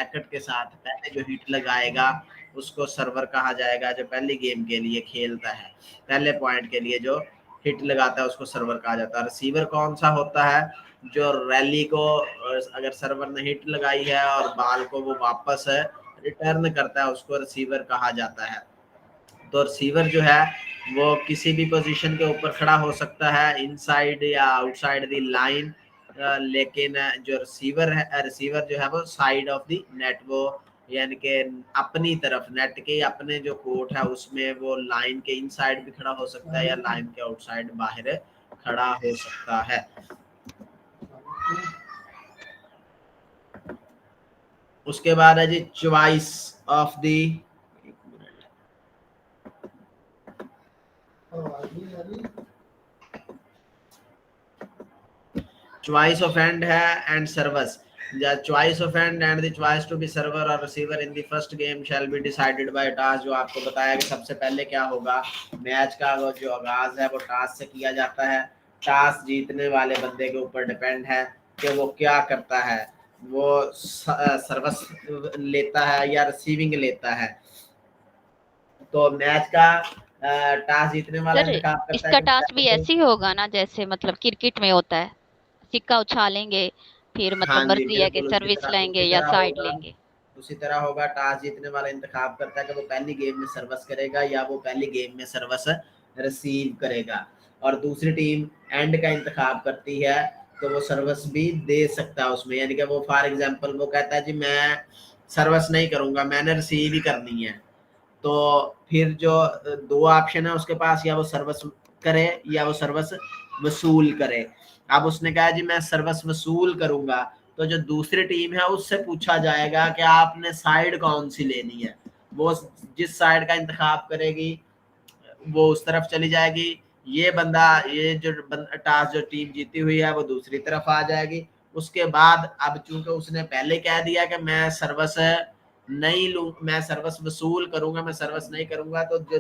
Packet के साथ पहले जो हिट लगाएगा उसको सर्वर कहा जाएगा। जो पहली गेम के लिए खेलता है, पहले पॉइंट के लिए जो हिट लगाता है उसको सर्वर कहा जाता है। रिसीवर कौन सा होता है? जो रैली को अगर सर्वर ने हिट लगाई है और बाल को वो वापस रिटर्न करता है उसको रिसीवर कहा जाता है। तो रिसीवर जो है वो किसी भी पोजीशन के ऊपर खड़ा हो सकता है, इनसाइड या आउटसाइड द लाइन, लेकिन जो रिसीवर है, रिसीवर जो है वो साइड ऑफ द नेट, वो यानी कि अपनी तरफ नेट के अपने जो कोर्ट है उसमें वो लाइन के इनसाइड भी खड़ा हो सकता है या लाइन के आउटसाइड बाहर खड़ा हो सकता है। उसके बाद है जी choice of the choice of end है and servers. The choice of end and the choice to be server or receiver in the first game shall be decided by task। जो आपको बताया कि सबसे पहले क्या होगा, मैच का जो आगाज है वो टास्क से किया जाता है। टास्क जीतने वाले बंदे के ऊपर डिपेंड है कि वो क्या करता है, वो सर्विस लेता है या रिसीविंग लेता है। तो मैच का टास्क जीतने वाला सर इंतखाब करता है इसका कि टास्क भी ऐसे ही होगा ना, जैसे मतलब क्रिकेट में होता है, सिक्का उछालेंगे, फिर हाँ मतलब जी मर्जी है कि बिल्कुल सर्विस लेंगे उसी या तरह साइड होगा। लेंगे। उसी तरह होगा, टॉस जीतने वाला इंतखाब करता है कि वो पहली गेम में सर्विस करेगा या वो पहली गेम में सर्विस रिसीव करेगा, और दूसरी टीम एंड का इंतखाब करती है तो वो सर्विस भी दे सकता है उसमें। यानी कि वो फॉर एग्जांपल वो कहता है जी मैं सर्विस नहीं करूंगा, मैंने रिसीव ही करनी है। तो फिर जो दो ऑप्शन है उसके पास, या वो सर्विस करे या वो सर्विस वसूल करे। अब उसने कहा जी मैं सर्विस वसूल करूंगा, तो जो दूसरी टीम है उससे पूछा जाएगा कि आपने साइड कौन सी लेनी है। वो जिस साइड का इंतखाब करेगी वो उस तरफ चली जाएगी। ये बंदा, ये जो टास्क जो टीम जीती हुई है वो दूसरी तरफ आ जाएगी। उसके बाद अब चूंकि उसने पहले कह दिया कि मैं सर्विस नहीं लू, मैं सर्विस वसूल करूंगा, मैं सर्विस नहीं करूंगा, तो जो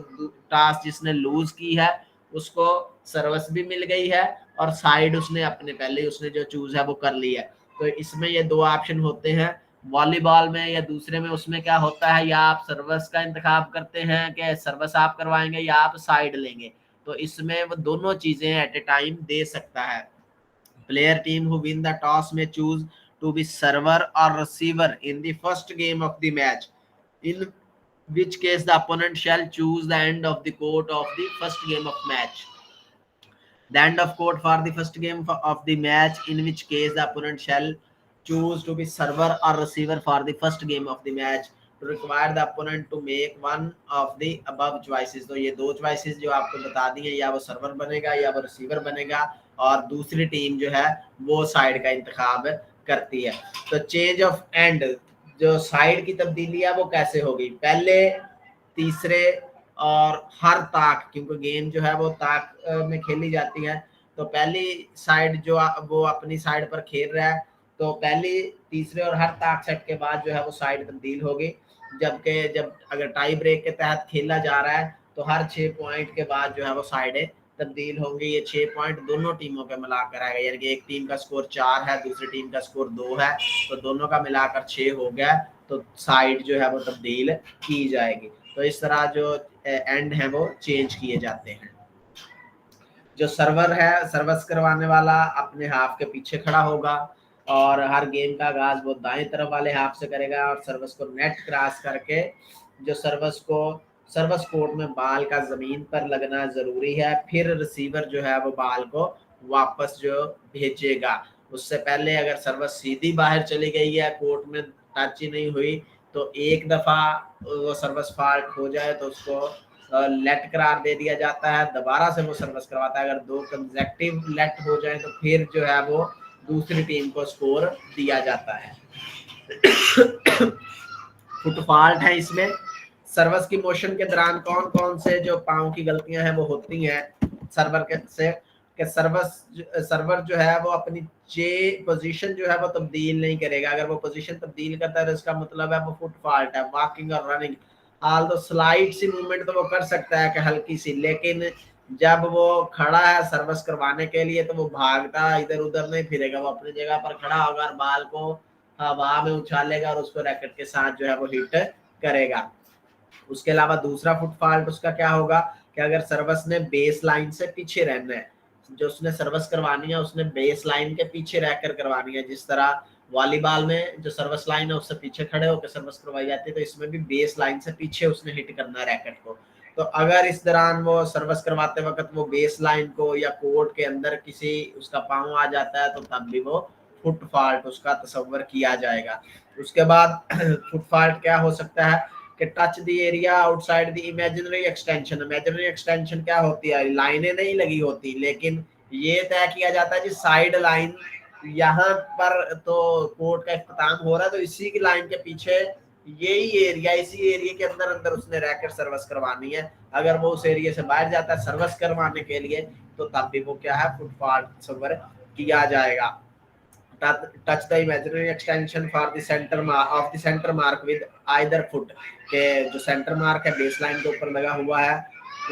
टास्क जिसने लूज की है उसको सर्विस भी मिल गई है और साइड उसने अपने पहले उसने जो चूज है वो कर ली है। तो इसमें ये दो ऑप्शन होते हैं। वॉलीबॉल में या दूसरे में उसमें क्या होता है, या आप सर्विस का इंतखाब करते हैं कि सर्विस आप करवाएंगे या आप साइड लेंगे। तो इसमें वो दोनों चीजें एट ए टाइम दे सकता है। Player team who win the toss में चूज टू बी सर्वर और receiver in the first game of the match, in which case the opponent shall choose the end of the court of the first game of match, the end of court for the first game of the match, in which case the opponent shall choose to be server or receiver for the first game of the match, to require the opponent to make one of the above choices। तो ये दो choices जो आपको बता दी है, या वो server बनेगा या वो रिसीवर बनेगा, और दूसरी टीम जो है वो साइड का इंतखाब करती है। तो चेंज ऑफ एंड, जो साइड की तब्दीली है वो कैसे होगी, पहले तीसरे और हर ताक, क्योंकि गेम जो है वो ताक में खेली जाती है। तो पहली साइड जो वो अपनी साइड पर खेल रहा है, तो पहली तीसरे और हर ताक सेट के बाद जो है वो साइड तब्दील होगी। जबकि जब अगर टाई ब्रेक के तहत खेला जा रहा है तो हर 6 पॉइंट के बाद जो है वो साइडें तब्दील होंगी। ये 6 पॉइंट दोनों टीमों के मिलाकर आएगा, यानी कि एक टीम का स्कोर 4 है, दूसरी टीम का स्कोर 2 है, तो दोनों का मिलाकर 6 हो गया, तो साइड जो है वो तब्दील की जाएगी। तो इस तरह जो एंड है वो चेंज किए जाते हैं। जो सर्वर है, सर्विस करवाने वाला अपने हाफ के पीछे खड़ा होगा और हर गेम का आगाज वो दाएं तरफ वाले हाफ से करेगा, और सर्विस को नेट क्रॉस करके जो सर्विस कोर्ट में बाल का जमीन पर लगना जरूरी है। फिर रिसीवर जो है वो बाल को वापस जो भेजेगा। उससे पहले अगर सर्विस सीधी बाहर चली गई है, कोर्ट में टच ही नहीं हुई, तो एक दफा वो सर्विस फॉल्ट हो जाए तो उसको लेट करार दे दिया जाता है, दोबारा से वो सर्विस करवाता है। अगर दो कंसेक्टिव लेट हो जाए तो फिर जो है वो दूसरी टीम को स्कोर दिया जाता है। फुटफॉल्ट है इसमें। सर्विस की मोशन के दौरान कौन कौन से जो पाँव की गलतियां हैं वो होती हैं सर्वर के से, कि सर्वर जो है वो अपनी पोजीशन जो है वो तब्दील नहीं करेगा। अगर वो पोजीशन तब्दील करता है तो इसका मतलब है वो फुटफॉल्ट है। वॉकिंग और रनिंग, हाल तो स्लाइड सी मूवमेंट तो वो कर सकता है कि हल्की सी, लेकिन जब वो खड़ा है सर्विस करवाने के लिए तो वो भागता इधर उधर नहीं फिरेगा, वो अपनी जगह पर खड़ा होगा और बाल को हवा में उछालेगा और उसको रैकेट के साथ जो है वो हिट करेगा। उसके अलावा दूसरा फुट फॉल्ट उसका क्या होगा कि अगर सर्वस ने बेस लाइन से पीछे रहना है, जो उसने सर्वस करवानी है उसने बेस लाइन के पीछे रहकर करवानी है। जिस तरह वॉलीबॉल में जो सर्वस लाइन है उससे पीछे खड़े होकर सर्वस करवाई जाती है, तो इसमें भी बेस लाइन से पीछे उसने हिट करना है रैकेट को। तो अगर इस दौरान वो सर्वस करवाते वक्त वो बेस लाइन को या कोर्ट के अंदर किसी उसका पांव आ जाता है, तो तब भी वो फुट फॉल्ट उसका तस्वर किया जाएगा। उसके बाद फुट फॉल्ट क्या हो सकता है कि touch the area outside the imaginary extension. Imaginary extension क्या होती है, लाइनें नहीं लगी होती, लेकिन ये तय किया जाता है जी साइड लाइन यहाँ पर तो कोर्ट का इख्तिताम हो रहा है, तो इसी की लाइन के पीछे यही एरिया, इसी एरिया के अंदर अंदर उसने रैकेट सर्विस करवानी है। अगर वो उस एरिया से बाहर जाता है सर्विस करवाने के लिए, तो तब भी वो क्या है फुट फॉल्ट तस्वर किया जाएगा। touch the imaginary extension for the center of the center mark with either foot, के जो सेंटर मार्क है बेस लाइन के ऊपर लगा हुआ है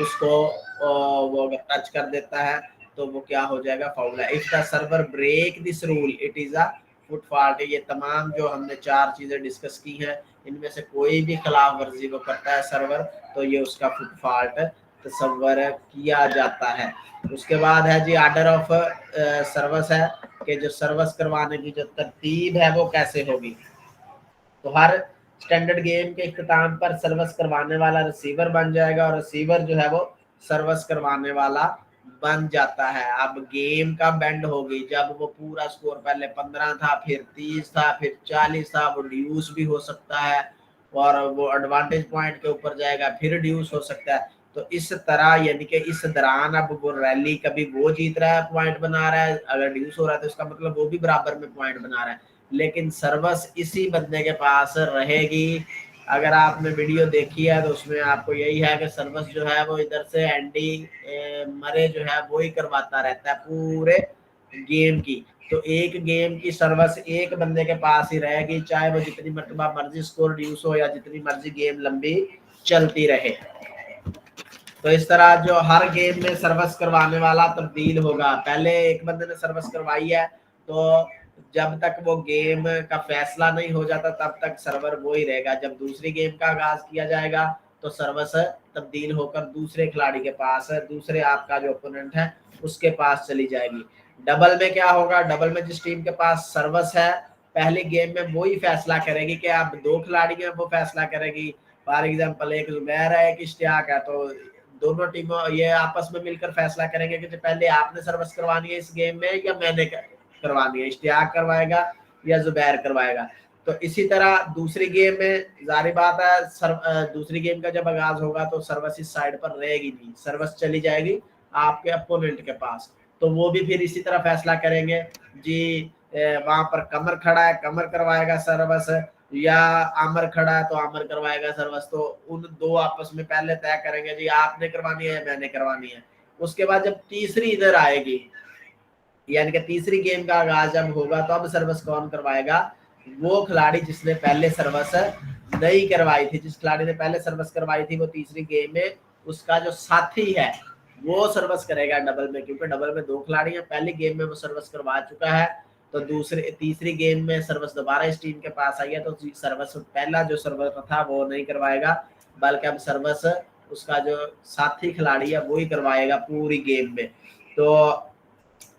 उसको वो अगर टच कर देता है तो वो क्या हो जाएगा, फाउल है। If the server break this rule it is a foot fault. ये तमाम जो हमने चार चीजें डिस्कस की हैं, इनमें से कोई भी खिलाफ वर्जी वो करता है सर्वर, तो ये उसका फुट फॉल्ट तस्वर किया जाता है। उसके बाद है जी आर्डर ऑफ सर्विस है कि जो सर्विस करवाने की जो तरतीब है वो कैसे होगी। तो हर स्टैंडर्ड गेम के इख्तिताम पर सर्विस करवाने वाला रिसीवर बन जाएगा और रिसीवर जो है वो सर्विस करवाने वाला बन जाता है। अब गेम का बैंड होगी, जब वो पूरा स्कोर पहले 15 था, फिर 30 था, फिर 40 था, वो ड्यूस भी हो सकता है और वो एडवांटेज पॉइंट के ऊपर जाएगा, फिर ड्यूस हो सकता है। तो इस तरह यानी कि इस दौरान अब वो रैली कभी वो जीत रहा है पॉइंट बना रहा है, अगर ड्यूस हो रहा है तो इसका मतलब वो भी बराबर में पॉइंट बना रहा है, लेकिन सर्विस इसी बंदे के पास रहेगी। अगर आपने वीडियो देखी है तो उसमें आपको यही है कि सर्विस जो है वो इधर से एंडी मरे जो है वो ही करवाता रहता है पूरे गेम की। तो एक गेम की सर्विस एक बंदे के पास ही रहेगी, चाहे वो जितनी मरतबा मर्जी स्कोर ड्यूस हो या जितनी मर्जी गेम लंबी चलती रहे। तो इस तरह जो हर गेम में सर्विस करवाने वाला तब्दील होगा। पहले एक बंदे ने सर्विस करवाई है तो जब तक वो गेम का फैसला नहीं हो जाता तब तक सर्वर वो ही रहेगा। जब दूसरी गेम का आगाज किया जाएगा तो सर्विस तब्दील होकर दूसरे खिलाड़ी के पास, दूसरे आपका जो ओपोनेंट है उसके पास चली जाएगी। डबल में क्या होगा, डबल में जिस टीम के पास सर्विस है पहली गेम में वो ही फैसला करेगी कि आप दो खिलाड़ी हैं, वो फैसला करेगी। फॉर एग्जाम्पल एक जुबैर है एक इश्तियाक है, तो दोनों टीमों ये आपस में मिलकर फैसला करेंगे कि पहले आपने सर्विस करवानी है इस गेम में या मैंने करवानी है, इश्तियाक करवाएगा या जुबैर करवाएगा। तो इसी तरह दूसरी गेम में जारी बात है दूसरी गेम का जब आगाज होगा तो सर्विस इस साइड पर रहेगी नहीं, सर्विस चली जाएगी आपके अपोनेंट के पास। तो वो भी फिर इसी तरह फैसला करेंगे जी वहां पर कमर खड़ा है कमर करवाएगा सर्विस, या आमर खड़ा है तो आमर करवाएगा सर्विस। तो उन दो आपस में पहले तय करेंगे जी आपने करवानी है या मैंने करवानी है। उसके बाद जब तीसरी इधर आएगी यानी कि तीसरी गेम का आगाज जब होगा तो अब सर्विस कौन करवाएगा, वो खिलाड़ी जिसने पहले सर्विस नहीं करवाई थी। जिस खिलाड़ी ने पहले सर्विस करवाई थी वो तीसरी गेम में उसका जो साथी है वो सर्विस करेगा डबल में, क्योंकि डबल में दो खिलाड़ी हैं, पहली गेम में वो सर्विस करवा चुका है तो दूसरे तीसरी गेम में सर्विस दोबारा इस टीम के पास आई है तो सर्विस पहला जो सर्विस था वो नहीं करवाएगा, बल्कि अब सर्विस उसका जो साथी खिलाड़ी है वो ही करवाएगा पूरी गेम में। तो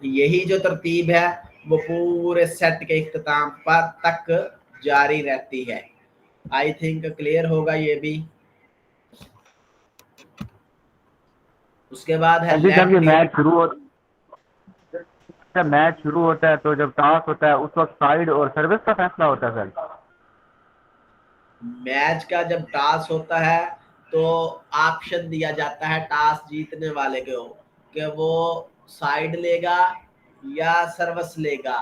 यही जो तरतीब है वो पूरे सेट के इख्तिताम पर तक जारी रहती है। आई थिंक क्लियर होगा ये भी। उसके बाद है जब ये मैच शुरू होता है तो जब टॉस होता है उस वक्त साइड और सर्विस का फैसला होता है सर। मैच का जब टॉस होता है तो ऑप्शन दिया जाता है टॉस जीतने वाले को कि वो साइड लेगा या सर्विस लेगा।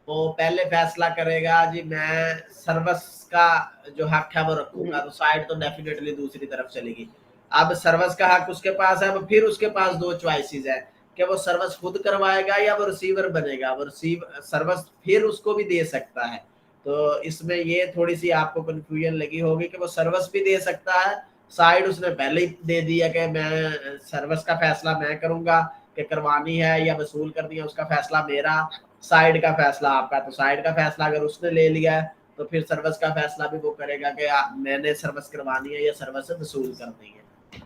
वो पहले फैसला करेगा जी मैं सर्विस का जो हक है वो रखूंगा, तो साइड तो डेफिनेटली दूसरी तरफ चलेगी। अब सर्विस का हक उसके पास है, फिर उसके पास दो चॉइसेस है कि वो सर्विस खुद करवाएगा या वो रिसीवर बनेगा। वो सर्विस फिर उसको भी दे सकता है। तो इसमें ये थोड़ी सी आपको कंफ्यूजन लगी होगी कि वो सर्विस भी दे सकता है, साइड उसने पहले ही दे दिया कि मैं सर्विस का फैसला मैं करूंगा कि करवानी है या वसूल करनी है उसका फैसला मेरा, साइड का फैसला आपका, तो साइड का फैसला अगर उसने ले लिया है तो फिर सर्विस का फैसला भी वो करेगा कि मैंने सर्विस करवानी है या सर्विस वसूल करनी है।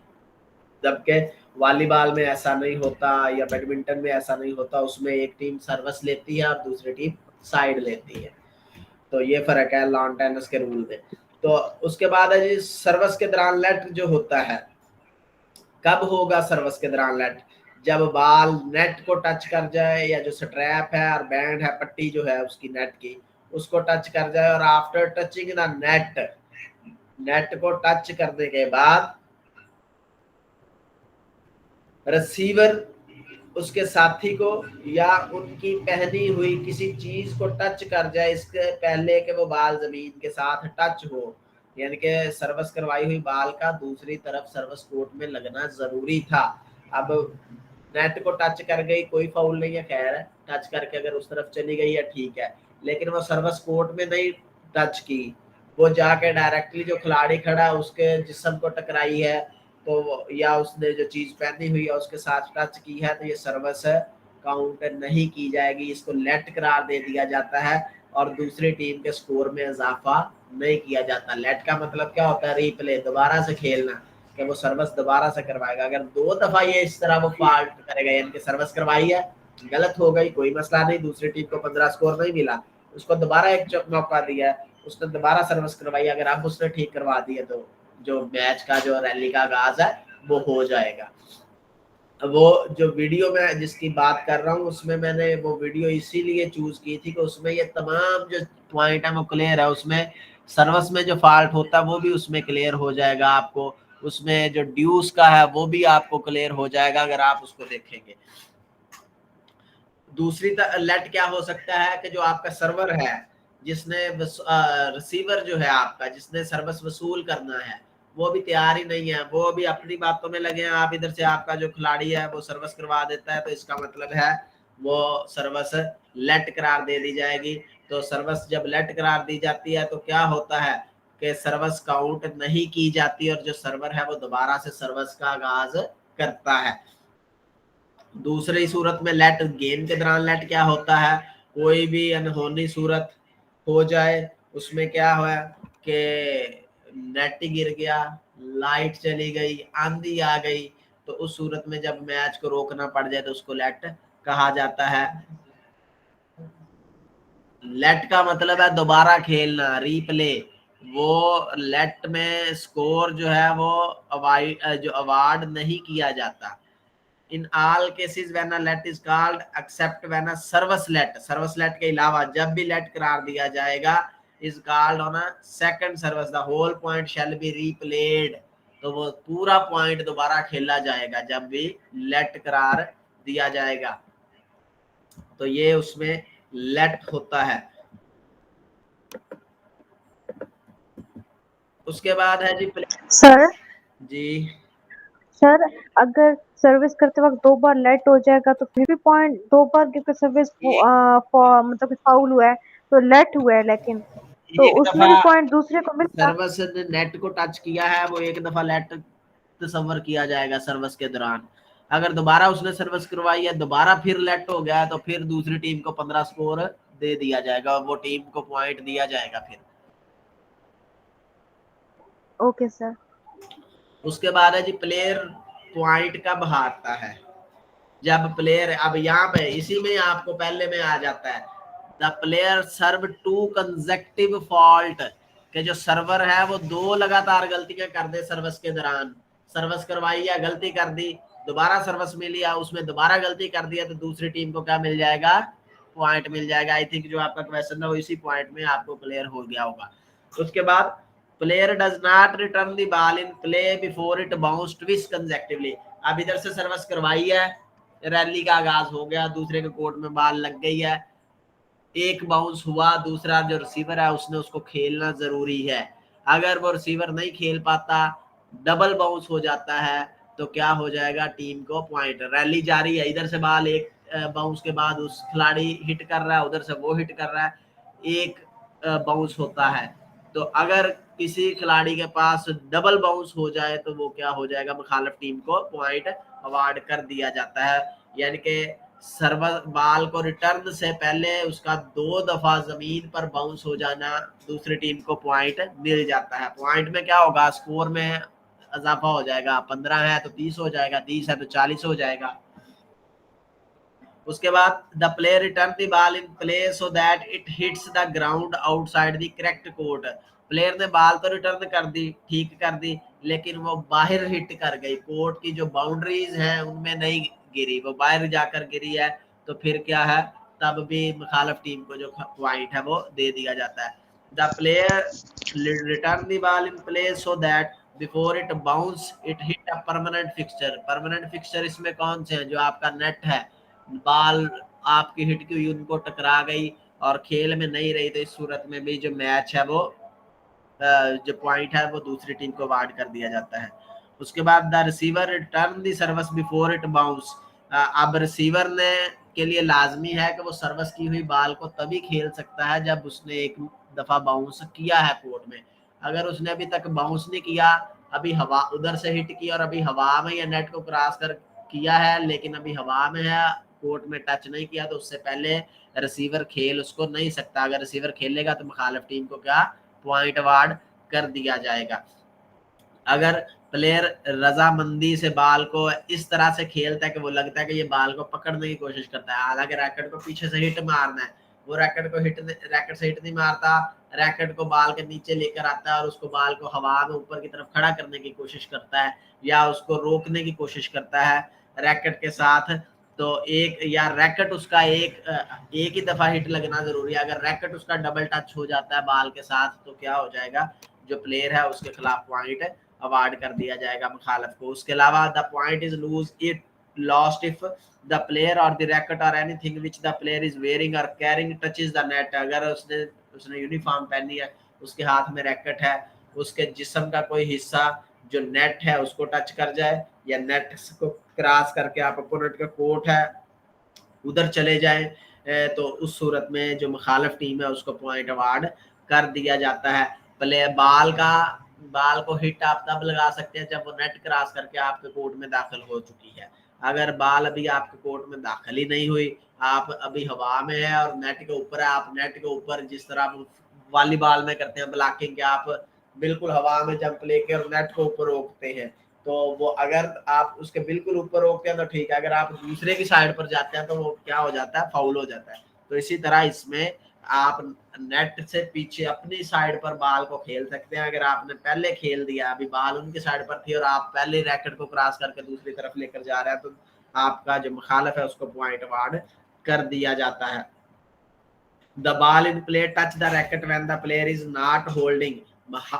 जबकि वॉलीबॉल में ऐसा नहीं होता या बैडमिंटन में ऐसा नहीं होता, उसमें एक टीम सर्विस लेती है और दूसरी टीम साइड लेती है। तो ये फर्क है लॉन टेनिस के रूल में। तो उसके बाद है जी सर्विस के दौरान लेट जो होता है, कब होगा सर्विस के दौरान लेट? जब बॉल नेट को टच कर जाए या जो स्ट्रैप है और बैंड है, पट्टी जो है उसकी नेट की, उसको टच कर जाए और after touching the net, net को टच करने के बाद रिसीवर उसके साथी को या उनकी पहनी हुई किसी चीज को टच कर जाए इसके पहले कि वो बाल जमीन के साथ टच हो, यानी कि सर्विस करवाई हुई बाल का दूसरी तरफ सर्विस कोर्ट में लगना जरूरी था। अब नेट को टच कर गई, कोई फाउल नहीं है, खैर है, टच करके अगर उस तरफ चली गई है ठीक है, लेकिन वो सर्विस कोर्ट में नहीं टच की, वो जाके डायरेक्टली जो खिलाड़ी खड़ा है उसके जिस्म को टकराई है, तो या उसने जो चीज पहनी हुई है उसके साथ टच की है, तो ये सर्विस काउंट नहीं की जाएगी, इसको लेट करार दे दिया जाता है और दूसरी टीम के स्कोर में इजाफा नहीं किया जाता। लेट का मतलब क्या होता है? रीप्ले, दोबारा से खेलना, कि वो सर्विस दोबारा से करवाएगा। अगर 2 दफा ये इस तरह वो फॉल्ट करेगा, यानी कि सर्विस करवाई है, गलत हो गई, कोई मसला नहीं, दूसरी टीम को 15 स्कोर नहीं मिला, उसको दोबारा एक मौका दिया है, उसने दोबारा सर्विस करवाई, अगर अब उसने ठीक करवा दिया तो जो मैच का जो रैली का आगाज है वो हो जाएगा। वो जो वीडियो में जिसकी बात कर रहा हूँ उसमें मैंने वो वीडियो इसीलिए चूज की थी कि उसमें ये तमाम जो पॉइंट है वो क्लियर है, उसमें सर्विस में जो फॉल्ट होता है वो भी उसमें क्लियर हो जाएगा आपको, उसमें जो ड्यूस का है वो भी आपको क्लियर हो जाएगा अगर आप उसको देखेंगे। दूसरी लेट क्या हो सकता है कि जो आपका सर्वर है, जिसने रिसीवर जो है आपका, जिसने सर्विस वसूल करना है, वो भी तैयार ही नहीं है, वो भी अपनी बातों में लगे हैं, आप इधर से आपका जो खिलाड़ी है वो सर्विस करवा देता है, तो इसका मतलब है वो सर्विस लेट करार दे दी जाएगी। तो सर्विस जब लेट करार दी जाती है तो क्या होता है कि सर्विस काउंट नहीं की जाती और जो सर्वर है वो दोबारा से सर्विस का आगाज करता है। दूसरी सूरत में लेट, गेम के दौरान लेट क्या होता है? कोई भी अनहोनी सूरत हो जाए, उसमें क्या हुआ कि नेट गिर गया, लाइट चली गई, आंधी आ गई, तो उस सूरत में जब मैच को रोकना पड़ जाए तो उसको लेट कहा जाता है। लेट का मतलब है दोबारा खेलना, रीप्ले। वो लेट में स्कोर जो है वो जो अवार्ड नहीं किया जाता। In all cases when a let is called except when a service let के अलावा जब भी let करार दिया जाएगा is called on a second service, the whole point shall be replayed, तो वो पूरा पॉइंट दोबारा खेला जाएगा जब भी let करार दिया जाएगा। तो ये उसमें let होता है। उसके बाद है जी सर जी सर अगर सर्विस करते वक्त 2 बार लेट हो जाएगा तो फिर भी पॉइंट 2 बार क्योंकि सर्विस मतलब फाउल हुआ है तो लेट हुआ है, लेकिन तो एक उसमें भी दफा पॉइंट दूसरे को मिलता। सर्विस ने नेट को टच किया है, वो एक दफा लेट तस्वर किया जाएगा सर्विस के दौरान। अगर दोबारा उसने सर्विस करवाई है, दोबारा फिर लेट हो गया तो फिर दूसरी टीम को 15 स्कोर दे दिया जाएगा और वो टीम को पॉइंट दिया जाएगा फिर। Okay sir. उसके बाद है जी प्लेयर पॉइंट कब हारता है? जब प्लेयर, अब यहाँ पे इसी में आपको पहले में आ जाता है the player serve 2 consecutive fault, के जो सर्वर है वो 2 लगातार गलतियां कर दे सर्विस के दौरान, सर्विस करवाई या गलती कर दी, दोबारा सर्विस मिली या उसमें दोबारा गलती कर दिया, तो दूसरी टीम को क्या मिल जाएगा? पॉइंट मिल जाएगा। आई थिंक जो आपका क्वेश्चन है वो इसी पॉइंट में आपको क्लियर हो गया होगा। उसके बाद player does not return the ball in play before it bounce twist consecutively. अब इधर से सर्विस करवाई है, रैली का आगाज हो गया, दूसरे के कोर्ट में बॉल लग गई है, एक बाउंस हुआ, दूसरा जो रिसीवर है उसने उसको खेलना जरूरी है। अगर वो रिसीवर नहीं खेल पाता, डबल बाउंस हो जाता है, तो क्या हो जाएगा? टीम को पॉइंट। रैली जारी है, इधर से बॉल एक बाउंस के बाद उस खिलाड़ी हिट कर रहा है, उधर से वो हिट कर रहा है, एक बाउंस होता है, तो अगर किसी खिलाड़ी के पास डबल बाउंस हो जाए तो वो क्या हो जाएगा? मुखालिफ टीम को पॉइंट अवार्ड कर दिया जाता है। यानी कि सर्व बाल को रिटर्न से पहले उसका 2 दफा जमीन पर बाउंस हो जाना, दूसरी टीम को पॉइंट मिल जाता है। पॉइंट में क्या होगा, स्कोर में इजाफा हो जाएगा, 15 है तो 30 हो जाएगा, 30 है तो 40 हो जाएगा। उसके बाद the player return the ball in play so that it hits the ground outside the correct court. Player ने बॉल तो रिटर्न कर दी, ठीक कर दी, लेकिन वो बाहर हिट कर गई, कोर्ट की जो बाउंड्रीज हैं उनमें नहीं गिरी, वो बाहर जाकर गिरी है, तो फिर क्या है, तब भी मुखालिफ टीम को जो पॉइंट है वो दे दिया जाता है। The player return the ball in play so that before it bounce it hit a permanent fixture. Permanent fixture इसमें कौन से हैं, जो आपका नेट है, बाल आपकी हिट की हुई उनको टकरा गई और खेल में नहीं रही, तो इस सूरत में भी जो मैच है वो जो पॉइंट है वो दूसरी टीम को अवार्ड कर दिया जाता है। उसके बाद the receiver return the service before it bounce. अब रिसीवर ने के लिए लाजमी है कि वो सर्विस की हुई बाल को तभी खेल सकता है जब उसने एक दफा बाउंस किया है कोर्ट में। अगर उसने अभी तक बाउंस नहीं किया, अभी हवा उधर से हिट की और अभी हवा में या नेट को क्रॉस कर किया है, लेकिन अभी हवा में है, कोर्ट में टच नहीं किया, तो उससे पहले रिसीवर खेल उसको नहीं सकता। अगर रिसीवर खेलेगा तो मुखालिफ टीम को क्या पॉइंट अवार्ड कर दिया जाएगा। अगर प्लेयर रजामंदी से बाल को इस तरह से खेलता है कि वो लगता है कि ये बाल को पकड़ने की कोशिश करता है, हालांकि रैकेट को पीछे से हिट मारना है, वो रैकेट से हिट नहीं मारता, रैकेट को बाल के नीचे लेकर आता है और उसको बाल को हवा में ऊपर की तरफ खड़ा करने की कोशिश करता है या उसको रोकने की कोशिश करता है रैकेट के साथ, तो एक या रैकेट उसका एक ही दफा हिट लगना जरूरी है। अगर रैकेट उसका डबल टच हो जाता है बाल के साथ, तो क्या हो जाएगा, जो प्लेयर है उसके खिलाफ पॉइंट अवार्ड कर दिया जाएगा मुखालिफ को। उसके अलावा the point is lose it lost if the player और द रैकेट और anything which the player is wearing और कैरिंग टचेस द नेट। अगर उसने यूनिफॉर्म पहनी है, उसके हाथ में रैकेट है, उसके जिस्म का कोई हिस्सा जो नेट है उसको टच कर जाए या नेट को क्रॉस करके आप अपोनेंट का कोर्ट है उधर चले जाए, तो उस सूरत में जो मुखालिफ टीम है उसको पॉइंट अवार्ड कर दिया जाता है। प्ले बाल को हिट आप तब लगा सकते हैं जब वो नेट क्रॉस करके आपके कोर्ट में दाखिल हो चुकी है। अगर बाल अभी आपके कोर्ट में दाखिल ही नहीं हुई, आप अभी हवा में है और नेट के ऊपर है, आप नेट के ऊपर जिस तरह वॉलीबॉल में करते हैं ब्लॉकिंग के, आप बिल्कुल हवा में जंप लेके और नेट को ऊपर रोकते हैं, तो वो अगर आप उसके बिल्कुल ऊपर रोकते हैं तो ठीक है, अगर आप दूसरे की साइड पर जाते हैं तो वो क्या हो जाता है, फाउल हो जाता है। तो इसी तरह इसमें आप नेट से पीछे अपनी साइड पर बाल को खेल सकते हैं। अगर आपने पहले खेल दिया, अभी बाल उनकी साइड पर थी और आप पहले रैकेट को क्रॉस करके दूसरी तरफ लेकर जा रहे हैं, तो आपका जो मुखालिफ है उसको पॉइंट अवार्ड कर दिया जाता है। The ball in play touch the racket when the player is not holding,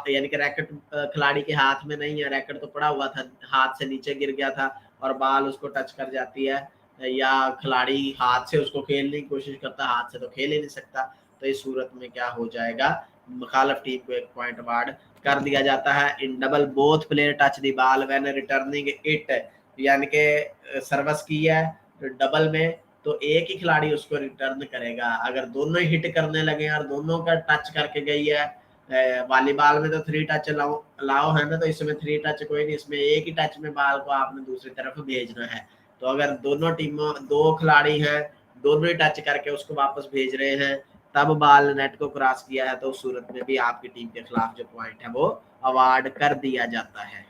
यानी कि रैकेट खिलाड़ी के हाथ में नहीं है, रैकेट तो पड़ा हुआ था, हाथ से नीचे गिर गया था और बाल उसको टच कर जाती है, या खिलाड़ी हाथ से उसको खेलने की कोशिश करता, हाथ से तो खेल ही नहीं सकता, तो इस सूरत में क्या हो जाएगा, मुखालिफ टीम को एक पॉइंट अवार्ड कर दिया जाता है। In double both player touch the ball when returning it, यानी कि सर्विस की है डबल में तो एक ही खिलाड़ी उसको रिटर्न करेगा। अगर दोनों ही हिट करने लगे और दोनों का टच करके गई है, वॉलीबॉल में तो 3 टच अलाउ है ना, तो इसमें 3 टच कोई नहीं, इसमें एक ही टच में बाल को आपने दूसरी तरफ भेजना है। तो अगर दोनों टीमों 2 खिलाड़ी हैं, दोनों ही टच करके उसको वापस भेज रहे हैं, तब बाल नेट को क्रॉस किया है, तो उस सूरत में भी आपकी टीम के खिलाफ जो पॉइंट है वो अवार्ड कर दिया जाता है।